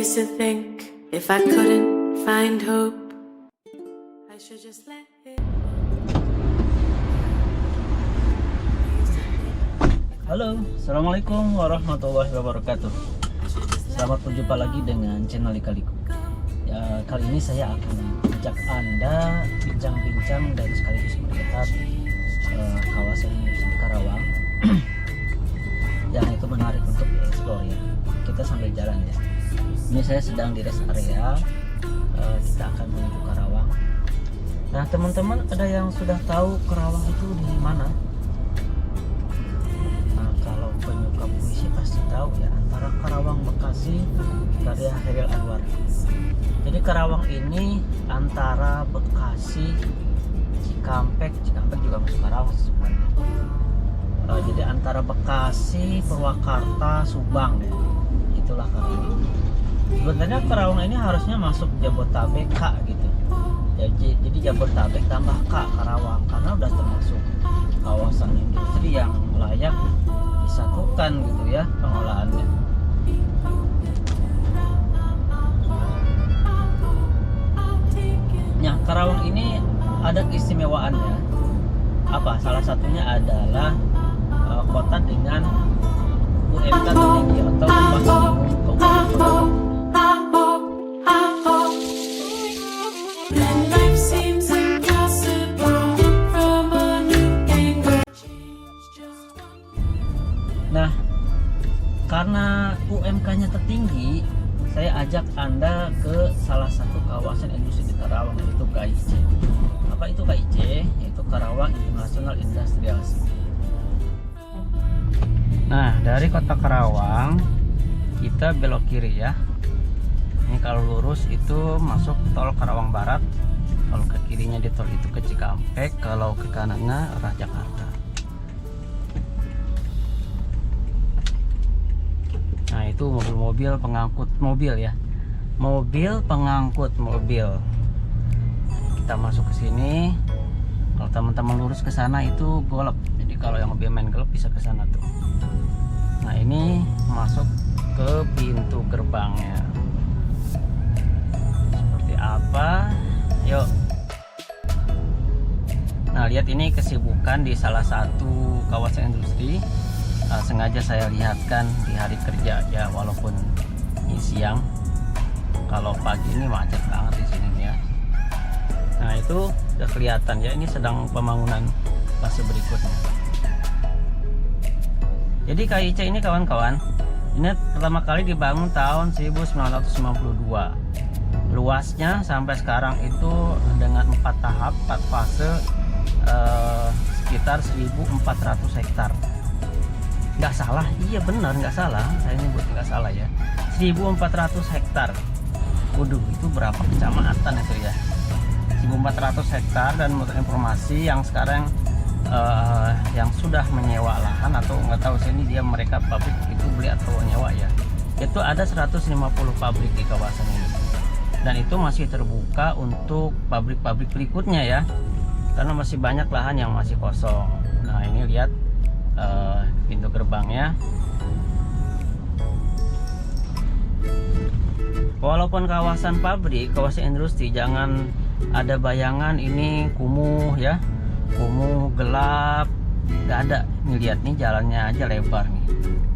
used to think if I couldn't find hope, I should just let it. Halo, assalamualaikum warahmatullahi wabarakatuh. Selamat berjumpa lagi dengan channel Lika-Liku. Ya, kali ini saya akan ajak Anda bincang-bincang dan sekaligus melihat kawasan industri Karawang yang itu menarik untuk dieksplor ya. Kita sambil jalan ya. Ini saya sedang di rest area. Kita akan menuju Karawang. Nah, teman-teman, ada yang sudah tahu Karawang itu di mana? Nah, kalau penyuka puisi pasti tahu ya, antara Karawang Bekasi karya Chairil Anwar. Jadi Karawang ini antara Bekasi, Cikampek juga masuk Karawang sebenarnya. Jadi antara Bekasi, Purwakarta, Subang ya. Itulah Karawang. Sebenarnya Karawang ini harusnya masuk Jabotabek K gitu. Jadi Jabotabek tambah K Karawang, karena udah termasuk kawasan industri yang layak disatukan gitu ya pengolahannya. Nah, Karawang ini ada keistimewaannya. Apa? Salah satunya adalah kota dengan UMK tertinggi atau upah minimum kabupaten. Nah, karena UMK-nya tertinggi, saya ajak Anda ke salah satu kawasan industri di Karawang, yaitu KIC. Apa itu KIC? Yaitu Karawang International Industrial City. Nah, dari kota Karawang kita belok kiri ya. Ini kalau lurus itu masuk tol Karawang Barat. Kalau ke kirinya di tol itu ke Cikampek, kalau ke kanannya arah Jakarta. Nah, itu mobil-mobil pengangkut mobil ya. Mobil pengangkut mobil. Kita masuk ke sini. Kalau teman-teman lurus ke sana itu golf. Jadi kalau yang mobil main golf bisa ke sana tuh. Nah, ini masuk ke pintu gerbangnya. Seperti apa? Yuk. Nah, lihat ini kesibukan di salah satu kawasan industri. Sengaja saya lihatkan di hari kerja ya, walaupun ini siang. Kalau pagi ini macet banget di sini ya. Nah, itu udah kelihatan ya, ini sedang pembangunan fase berikutnya. Jadi KIC ini kawan-kawan, ini pertama kali dibangun tahun 1992. Luasnya sampai sekarang itu dengan 4 tahap, 4 fase, sekitar 1.400 hektar. Nggak salah, iya benar nggak salah, saya nyebut nggak salah ya, 1.400 hektar. Waduh, itu berapa kecamatan itu ya, 1.400 hektar. Dan menurut informasi yang sekarang yang sudah menyewa lahan, atau nggak tahu sih ini dia mereka pabrik itu beli atau nyewa ya, itu ada 150 pabrik di kawasan ini, dan itu masih terbuka untuk pabrik-pabrik berikutnya ya, karena masih banyak lahan yang masih kosong. Nah, ini lihat pintu gerbangnya. Walaupun kawasan pabrik, kawasan industri, jangan ada bayangan ini kumuh ya, kumuh gelap, nggak ada. Nih lihat nih, jalannya aja lebar nih,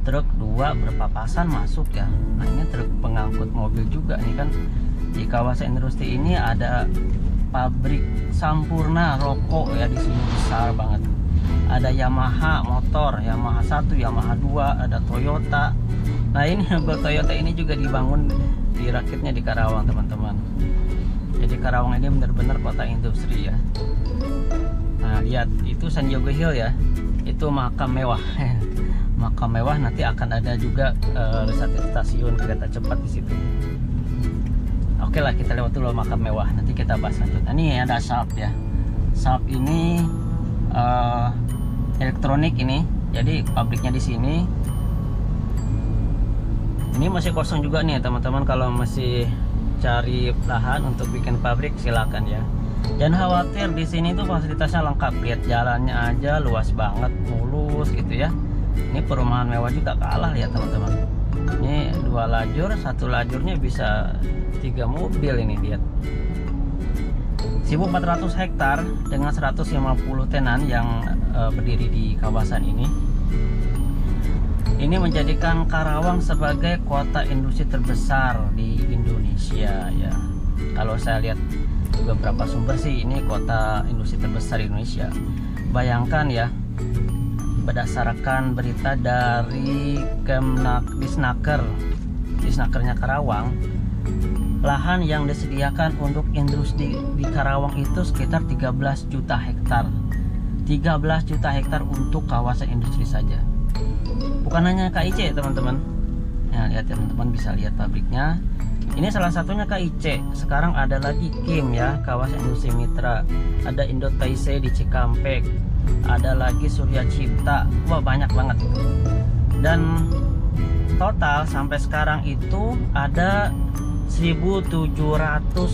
truk 2 berpapasan masuk ya. Nah, ini truk pengangkut mobil juga nih kan. Di kawasan industri ini ada pabrik Sampurna rokok ya, di sini besar banget. Ada Yamaha motor, Yamaha 1, Yamaha 2, ada Toyota. Nah, ini mobil Toyota ini juga dibangun, dirakitnya di Karawang teman-teman. Jadi Karawang ini benar-benar kota industri ya. Nah, lihat itu Sanjogja Hill ya, itu makam mewah. Makam mewah, nanti akan ada juga satu stasiun kereta cepat di situ. Oke lah, kita lewat dulu makam mewah, nanti kita bahas lanjut. Nah, ini ada Sharp ya. Sharp ini elektronik ini, jadi pabriknya di sini. Ini masih kosong juga nih teman-teman, kalau masih cari lahan untuk bikin pabrik silakan ya. Jangan khawatir, di sini tuh fasilitasnya lengkap. Lihat jalannya aja luas banget, mulus gitu ya. Ini perumahan mewah juga kalah ya teman-teman. Ini 2 lajur, 1 lajurnya bisa 3 mobil ini, lihat. 1.400 hektar dengan 150 tenan yang berdiri di kawasan ini. Ini menjadikan Karawang sebagai kota industri terbesar di Indonesia ya. Kalau saya lihat beberapa sumber sih ini kota industri terbesar di Indonesia. Bayangkan ya, berdasarkan berita dari Disnakernya Karawang, lahan yang disediakan untuk industri di Karawang itu sekitar 13 juta hektar. 13 juta hektar untuk kawasan industri saja. Bukan hanya KIC teman-teman. Ya, lihat teman-teman bisa lihat pabriknya. Ini salah satunya KIC. Sekarang ada lagi Kim ya, kawasan industri mitra. Ada Indo Taisei di Cikampek. Ada lagi Surya Cipta. Wah, banyak banget itu. Dan total sampai sekarang itu ada 1.700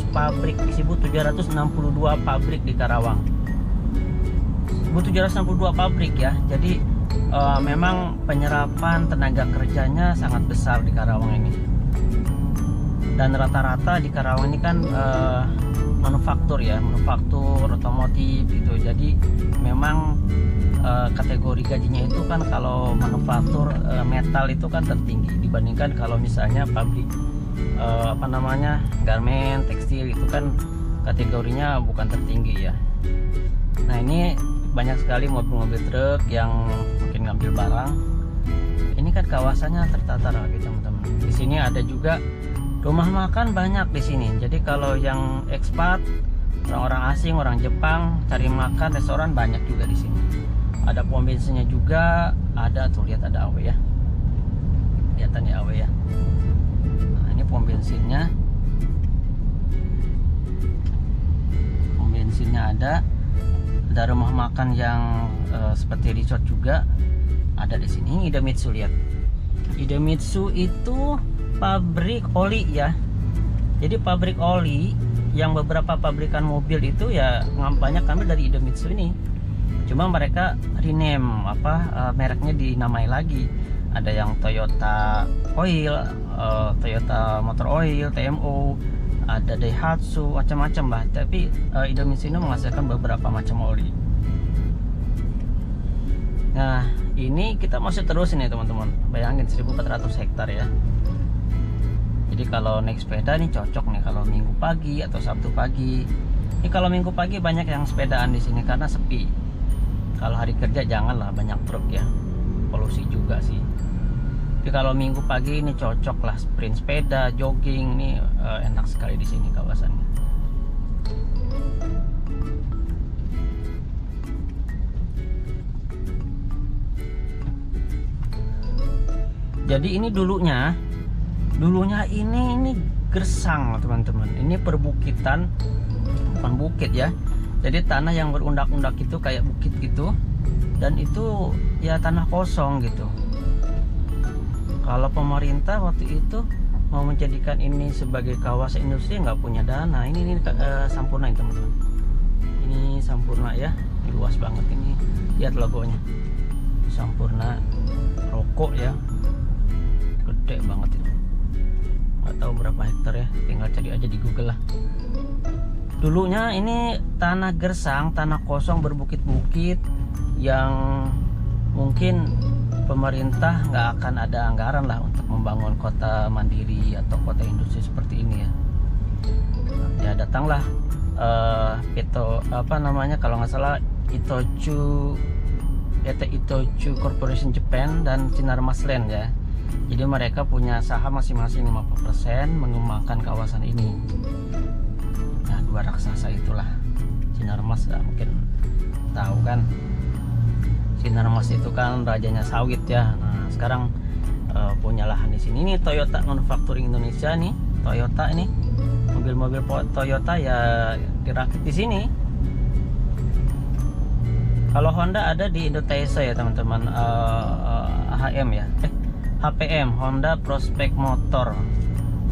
pabrik, 1.762 pabrik di Karawang. 1.762 pabrik ya. Jadi memang penyerapan tenaga kerjanya sangat besar di Karawang ini. Dan rata-rata di Karawang ini kan manufaktur ya, manufaktur otomotif gitu. Jadi memang kategori gajinya itu kan kalau manufaktur metal itu kan tertinggi dibandingkan kalau misalnya pabrik garment, tekstil itu kan kategorinya bukan tertinggi ya. Nah, ini banyak sekali mobil-mobil truk yang mungkin ngambil barang. Ini kan kawasannya tertata rapi teman-teman. Di sini ada juga rumah makan banyak di sini. Jadi kalau yang ekspat, orang-orang asing, orang Jepang cari makan restoran banyak juga di sini. Ada pom bensinnya juga, ada tuh lihat ada AW ya. Kelihatan ya AW ya. Nah, ini pom bensinnya. Pom bensinnya ada. Ada rumah makan yang seperti resort juga ada di sini. Idemitsu, lihat. Idemitsu itu pabrik oli ya. Jadi pabrik oli yang beberapa pabrikan mobil itu ya banyak ambil dari Idemitsu ini. Cuma mereka rename mereknya dinamai lagi. Ada yang Toyota Oil, Toyota Motor Oil, TMO, ada Daihatsu, macam-macam lah. Tapi Idemitsu ini menghasilkan beberapa macam oli. Nah, ini kita masih terus ini teman-teman. Bayangin 1.400 hektar ya. Jadi kalau naik sepeda nih cocok nih kalau Minggu pagi atau Sabtu pagi. Ini kalau Minggu pagi banyak yang sepedaan di sini karena sepi. Kalau hari kerja janganlah, banyak truk ya. Polusi juga sih. Tapi kalau Minggu pagi ini cocok lah sprint sepeda, jogging nih enak sekali di sini kawasannya. Jadi ini dulunya ini gersang teman-teman. Ini perbukitan, bukan bukit ya. Jadi tanah yang berundak-undak itu kayak bukit gitu. Dan itu ya tanah kosong gitu. Kalau pemerintah waktu itu mau menjadikan ini sebagai kawasan industri nggak punya dana. Ini Sampurna ini teman-teman. Ini Sampurna ya. Ini luas banget ini. Lihat logonya. Sampurna rokok ya. Gede banget itu. Nggak tahu berapa hektar ya. Tinggal cari aja di Google lah. Dulunya ini tanah gersang, tanah kosong berbukit-bukit yang mungkin pemerintah nggak akan ada anggaran lah untuk membangun kota mandiri atau kota industri seperti ini ya. Ya datanglah kalau nggak salah Itochu Corporation Japan dan Sinarmas Land ya. Jadi mereka punya saham masing-masing 50% mengembangkan kawasan ini. Nah, dua raksasa itulah Sinarmas ya, mungkin tahu kan. Sinarmas itu kan rajanya sawit ya. Nah, sekarang punya lahan di sini. Ini Toyota Manufacturing Indonesia nih. Toyota ini mobil-mobil Toyota ya dirakit di sini. Kalau Honda ada di Indo Taisei ya teman-teman. HPM Honda Prospect Motor.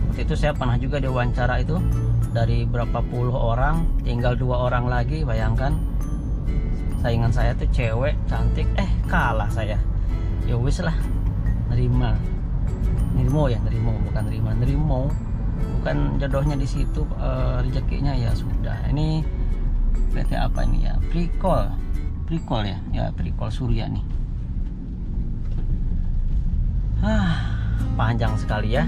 Waktu itu saya pernah juga diwawancara itu. Dari berapa puluh orang tinggal 2 orang lagi, bayangkan. Saingan saya tuh cewek cantik, kalah saya. Ya wis lah, nerima. Nirimo ya, Nirimo bukan Nerima, Nirimo bukan jodohnya di situ, rezekinya ya sudah. Ini PT apa ini ya, Prikol ya Prikol Surya nih. Panjang sekali ya.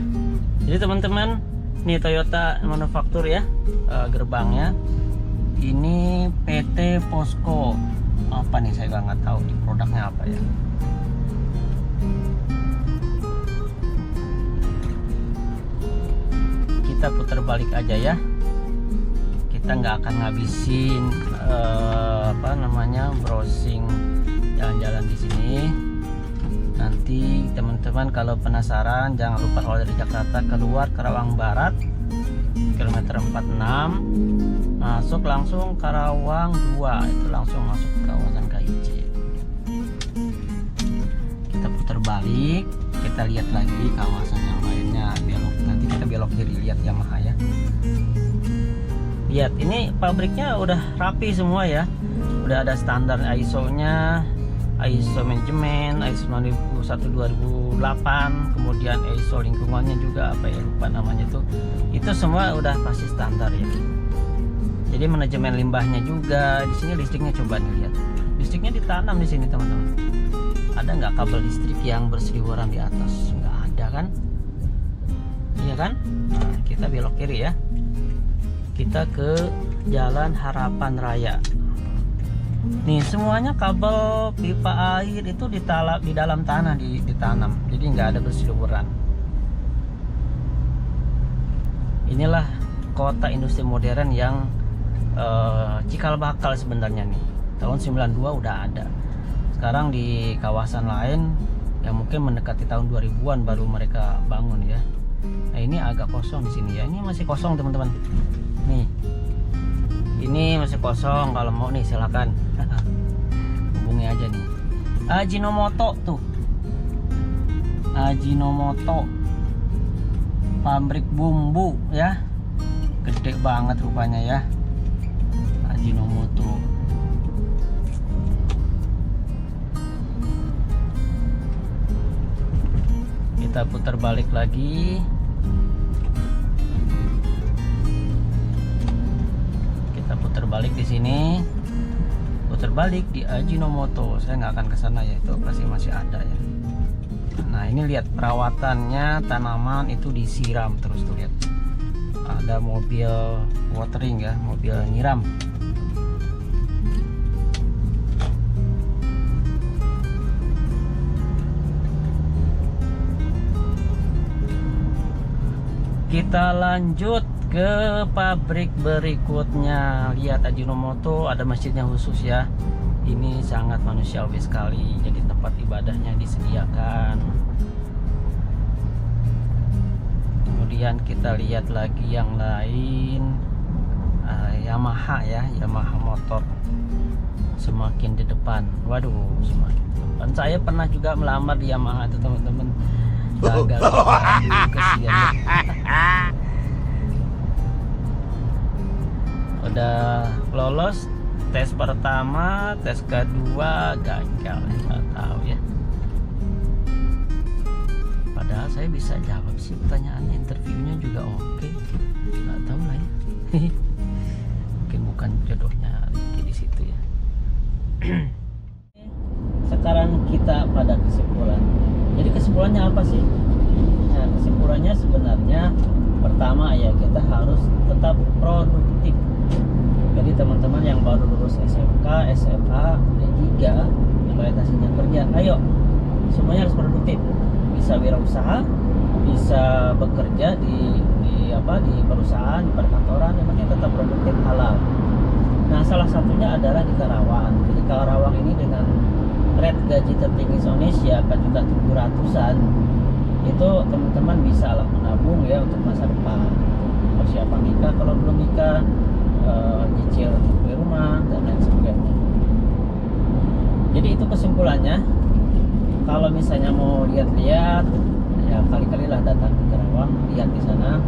Jadi teman-teman, ini Toyota Manufaktur ya, gerbangnya. Ini PT Posko apa nih, saya nggak tahu di produknya apa ya. Kita putar balik aja ya, kita nggak akan ngabisin browsing jalan-jalan di sini. Nanti teman-teman kalau penasaran, jangan lupa kalau dari Jakarta keluar Karawang Barat kilometer 46, masuk langsung Karawang 2, itu langsung masuk ke kawasan KIC. Kita putar balik, kita lihat lagi kawasan yang lainnya, belok, nanti kita belok kiri, lihat Yamaha ya. Lihat, ini pabriknya udah rapi semua ya, udah ada standar ISO-nya, ISO manajemen, ISO 9001/2008, kemudian ISO lingkungannya juga apa ya, lupa namanya tuh. Itu semua udah pasti standar ya. Jadi manajemen limbahnya juga. Di sini listriknya coba dilihat. Listriknya ditanam di sini teman-teman. Ada nggak kabel listrik yang berseliweran di atas? Nggak ada kan? Iya kan? Nah, kita belok kiri ya. Kita ke Jalan Harapan Raya. Nih semuanya kabel pipa air itu di dalam tanah ditanam, jadi nggak ada berseliweran. Inilah kota industri modern yang cikal bakal sebenarnya nih. Tahun 92 udah ada. Sekarang di kawasan lain yang mungkin mendekati tahun 2000-an baru mereka bangun ya. Nah ini agak kosong di sini ya. Ini masih kosong teman-teman. Nih. Ini masih kosong, kalau mau nih silakan hubungi aja nih. Ajinomoto tuh, Ajinomoto pabrik bumbu ya, gede banget rupanya ya, Ajinomoto. Kita putar balik lagi. Putar balik di sini, putar balik di Ajinomoto. Saya nggak akan ke sana ya, itu pasti masih ada ya. Nah ini lihat perawatannya, tanaman itu disiram terus tuh, lihat ada mobil watering ya, mobil nyiram. Kita lanjut ke pabrik berikutnya. Lihat Ajinomoto ada masjidnya khusus ya. Ini sangat manusiawi sekali. Jadi tempat ibadahnya disediakan. Kemudian kita lihat lagi yang lain. Yamaha ya, Yamaha motor. Semakin di depan. Waduh, semakin di depan. Saya pernah juga melamar di Yamaha itu teman-teman. Gagal. Kesian. Udah lolos tes pertama, tes kedua gagal, nggak tahu ya. Padahal saya bisa jawab sih pertanyaannya, interviewnya juga oke, nggak tahu lah ya. Mungkin bukan jodohnya Ricky di situ ya. Sekarang kita pada kesimpulan. Jadi kesimpulannya apa sih? Nah, kesimpulannya sebenarnya pertama ya, kita harus tetap produktif. Jadi teman-teman yang baru lulus SMK, SMA, D3, orientasinya kerja, ayo semuanya harus produktif. Bisa wirausaha, bisa bekerja di perusahaan, di perkantoran, yang penting tetap produktif, halal. Nah salah satunya adalah di Karawang. Jadi Karawang ini dengan rate gaji tertinggi Indonesia 4.700.000-an, itu teman-teman bisa lah menabung ya untuk masa depan, persiapan nikah kalau belum nikah, nyicil beli rumah dan lain sebagainya. Jadi itu kesimpulannya. Kalau misalnya mau lihat-lihat ya, kali-kali lah datang ke Karawang, lihat di sana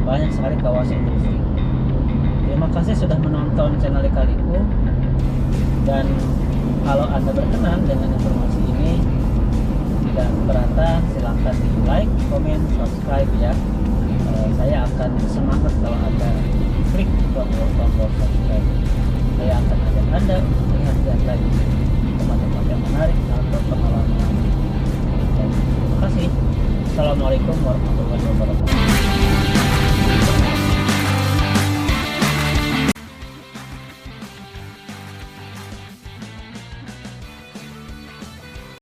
banyak sekali kawasan industri. Terima kasih sudah menonton channel Lika-Liku, dan kalau Anda berkenan dengan informasi ini, tidak keberatan, silahkan di like, komen, subscribe ya. Saya akan semangat kalau Anda klik tombol subscribe. Saya akan ajak Anda untuk melihat lagi tempat-tempat yang menarik atau pengalaman. Terima kasih. Assalamualaikum warahmatullahi wabarakatuh.